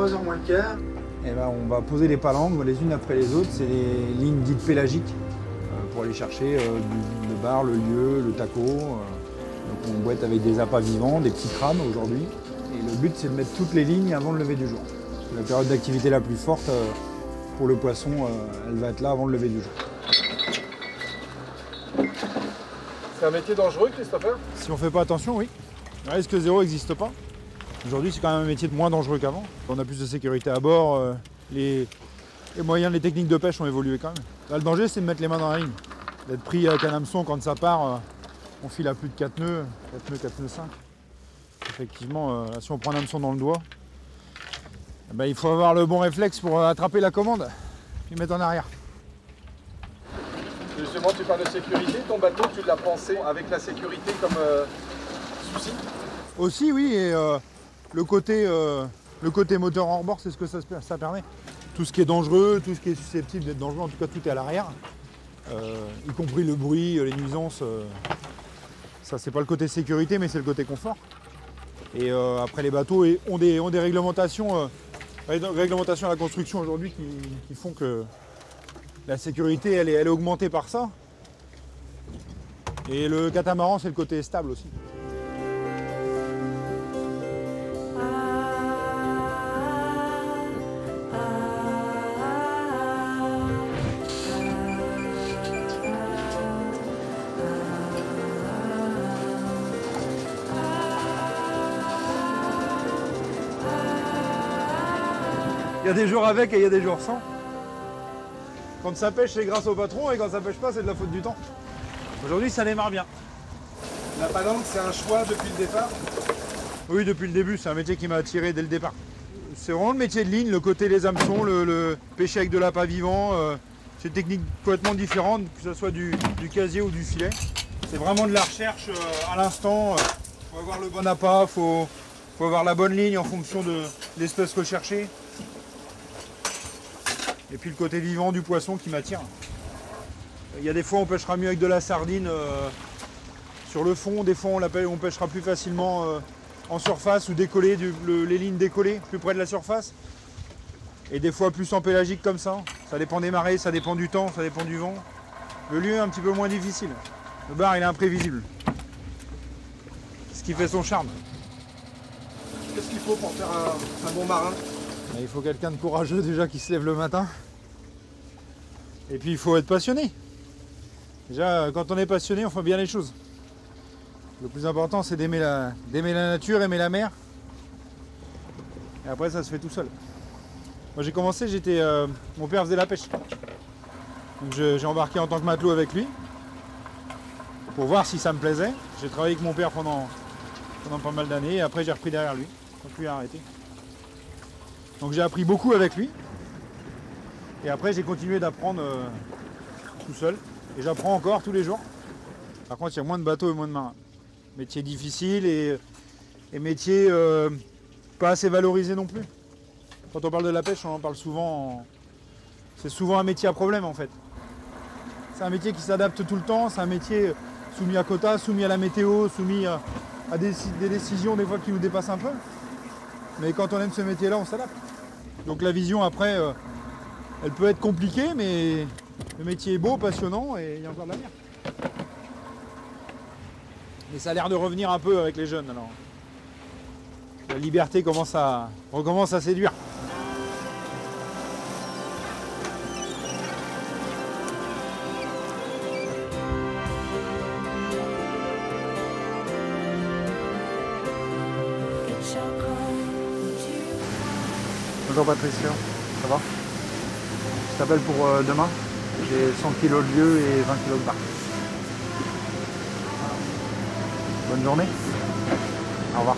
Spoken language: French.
3h moins le quart. Et ben, on va poser les palangres les unes après les autres. C'est les lignes dites pélagiques pour aller chercher le bar, le lieu, le taco. Donc on boite avec des appâts vivants, des petits crabes aujourd'hui. Et le but c'est de mettre toutes les lignes avant le lever du jour. La période d'activité la plus forte pour le poisson, elle va être là avant le lever du jour. C'est un métier dangereux, Christopher? Si on ne fait pas attention, oui. Le risque zéro n'existe pas. Aujourd'hui, c'est quand même un métier de moins dangereux qu'avant. On a plus de sécurité à bord. Les moyens, les techniques de pêche ont évolué quand même. Là, le danger, c'est de mettre les mains dans la ligne. D'être pris avec un hameçon quand ça part, on file à plus de 4 nœuds, 4 nœuds 5. Effectivement, si on prend un hameçon dans le doigt, ben, il faut avoir le bon réflexe pour attraper la commande, puis mettre en arrière. Justement, tu parles de sécurité. Ton bateau, tu l'as pensé avec la sécurité comme souci? Aussi, oui, et le côté moteur hors bord, c'est ce que ça permet. Tout ce qui est dangereux, tout ce qui est susceptible d'être dangereux, en tout cas tout est à l'arrière. Y compris le bruit, les nuisances. Ça, c'est pas le côté sécurité, mais c'est le côté confort. Et après, les bateaux ont des réglementations, réglementations à la construction aujourd'hui qui font que la sécurité, elle est augmentée par ça. Et le catamaran, c'est le côté stable aussi. Il y a des jours avec et il y a des jours sans. Quand ça pêche, c'est grâce au patron, et quand ça pêche pas, c'est de la faute du temps. Aujourd'hui, ça démarre bien. La palanque, c'est un choix depuis le départ? Oui, depuis le début, c'est un métier qui m'a attiré dès le départ. C'est vraiment le métier de ligne, le côté des hameçons, le pêcher avec de l'appât vivant. C'est une technique complètement différente, que ce soit du casier ou du filet. C'est vraiment de la recherche à l'instant. Il faut avoir le bon appât, il faut avoir la bonne ligne en fonction de l'espèce recherchée. Et puis le côté vivant du poisson qui m'attire. Il y a des fois on pêchera mieux avec de la sardine sur le fond, des fois on pêchera plus facilement en surface ou décollé, les lignes décollées plus près de la surface. Et des fois plus en pélagique comme ça. Ça dépend des marées, ça dépend du temps, ça dépend du vent. Le lieu est un petit peu moins difficile. Le bar il est imprévisible. Ce qui fait son charme. Qu'est-ce qu'il faut pour faire un bon marin? Il faut quelqu'un de courageux déjà qui se lève le matin. Et puis il faut être passionné. Déjà, quand on est passionné, on fait bien les choses. Le plus important, c'est d'aimer la nature, aimer la mer. Et après, ça se fait tout seul. Moi, j'ai commencé, mon père faisait la pêche. Donc j'ai embarqué en tant que matelot avec lui pour voir si ça me plaisait. J'ai travaillé avec mon père pendant pas mal d'années et après j'ai repris derrière lui quand lui a arrêté. Donc j'ai appris beaucoup avec lui. Et après j'ai continué d'apprendre tout seul. Et j'apprends encore tous les jours. Par contre il y a moins de bateaux et moins de marins. Métier difficile et métier pas assez valorisé non plus. Quand on parle de la pêche, on en parle souvent. C'est souvent un métier à problème en fait. C'est un métier qui s'adapte tout le temps, c'est un métier soumis à quotas, soumis à la météo, soumis à des décisions des fois qui nous dépassent un peu. Mais quand on aime ce métier-là, on s'adapte. Donc la vision après, elle peut être compliquée, mais le métier est beau, passionnant et il y a encore de l'avenir. Mais ça a l'air de revenir un peu avec les jeunes alors. La liberté recommence à séduire. Bonjour Patricia, ça va? Je t'appelle pour demain. J'ai 100 kg de lieu et 20 kg de barque. Bonne journée. Au revoir.